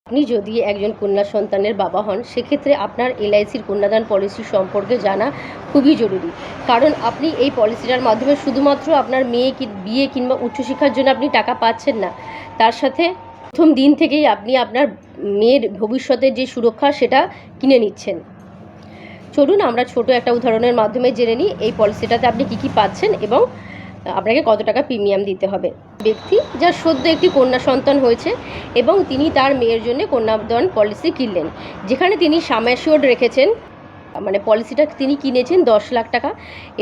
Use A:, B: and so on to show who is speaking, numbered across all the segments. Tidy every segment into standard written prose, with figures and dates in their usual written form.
A: আপনি যদি একজন কন্যা সন্তানের বাবা হন, সেক্ষেত্রে আপনার এলআইসির কন্যাদান পলিসি সম্পর্কে জানা খুবই জরুরি। কারণ আপনি এই পলিসিটার মাধ্যমে শুধুমাত্র আপনার বিয়ে কিংবা উচ্চশিক্ষার জন্য আপনি টাকা পাচ্ছেন না, তার সাথে প্রথম দিন থেকেই আপনি আপনার মেয়ের ভবিষ্যতের যে সুরক্ষা সেটা কিনে নিচ্ছেন। চলুন আমরা ছোট একটা উদাহরণের মাধ্যমে জেনে নিই এই পলিসিটাতে আপনি কী কী পাচ্ছেন এবং আপনাকে কত টাকা প্রিমিয়াম দিতে হবে। ব্যক্তি যার সদ্য একটি কন্যা সন্তান হয়েছে এবং তিনি তার মেয়ের জন্য কন্যাদান পলিসি কিনলেন, যেখানে তিনি সাম অ্যাসিওর্ড রেখেছেন, মানে পলিসিটা তিনি কিনেছেন 10 লাখ টাকা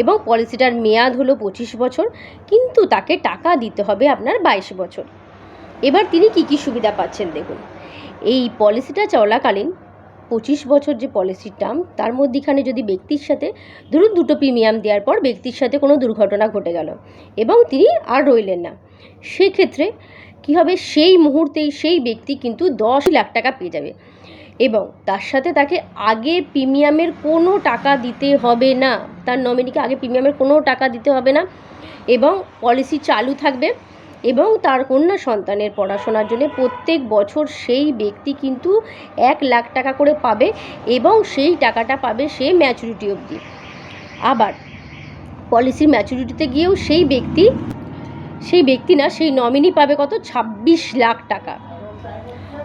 A: এবং পলিসিটার মেয়াদ হলো 25 বছর, কিন্তু তাকে টাকা দিতে হবে আপনার 22 বছর। এবার তিনি কি কি সুবিধা পাচ্ছেন দেখুন। এই পলিসিটা চলাকালীন 25 বছর যে পলিসির টার্ম, তার মধ্যেখানে যদি ব্যক্তির সাথে ধরুন দুটো প্রিমিয়াম দেওয়ার পর ব্যক্তির সাথে কোনো দুর্ঘটনা ঘটে গেল এবং তিনি আর রইলেন না, সেক্ষেত্রে কী হবে, সেই মুহূর্তেই সেই ব্যক্তি কিন্তু 10 লাখ টাকা পেয়ে যাবে এবং তার সাথে তাকে আগে প্রিমিয়ামের কোনো টাকা দিতে হবে না, তার নমিনিকে আগে প্রিমিয়ামের কোনো টাকা দিতে হবে না এবং পলিসি চালু থাকবে এবং তার কন্যা সন্তানের পড়াশোনার জন্য প্রত্যেক বছর সেই ব্যক্তি কিন্তু 1 লাখ টাকা করে পাবে এবং সেই টাকাটা পাবে সে ম্যাচুরিটি অবধি। আবার পলিসির ম্যাচুরিটিতে গিয়েও সেই ব্যক্তি না, সেই নমিনি পাবে কত, 26 লাখ টাকা।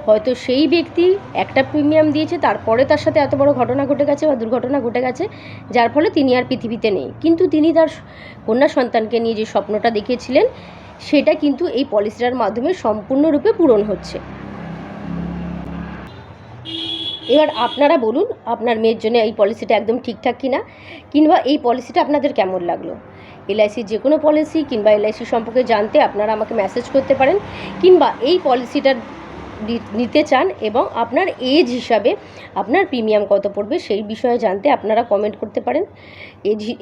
A: হয়তো সেই ব্যক্তি একটা প্রিমিয়াম দিয়েছে, তারপরে তার সাথে এত বড় ঘটনা ঘটে গেছে বা দুর্ঘটনা ঘটে গেছে, যার ফলে তিনি আর পৃথিবীতে নেই, কিন্তু তিনি তার কন্যা সন্তানকে নিয়ে যে স্বপ্নটা দেখেছিলেন সেটা কিন্তু এই পলিসিটার মাধ্যমে সম্পূর্ণরূপে পূরণ হচ্ছে। এবার আপনারা বলুন আপনার মেয়ের জন্য এই পলিসিটা একদম ঠিকঠাক কিনা, কিংবা এই পলিসিটা আপনাদের কেমন লাগলো। এলআইসির যে কোনো পলিসি কিংবা এলআইসি সম্পর্কে জানতে আপনারা আমাকে মেসেজ করতে পারেন, কিংবা এই পলিসিটা নিতে চান এবং আপনার এজ হিসাবে আপনার প্রিমিয়াম কত পড়বে সেই বিষয়ে জানতে আপনারা কমেন্ট করতে পারেন।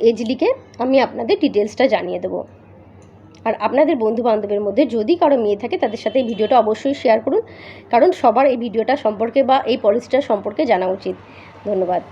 A: এজ লিখে আমি আপনাদের ডিটেলসটা জানিয়ে দেবো। আর আপনাদের বন্ধুবান্ধবের মধ্যে যদি কারো মেয়ে থাকে তাদের সাথে এই ভিডিওটা অবশ্যই শেয়ার করুন, কারণ সবার এই ভিডিওটা সম্পর্কে বা এই পলিসিটা সম্পর্কে জানা উচিত। ধন্যবাদ।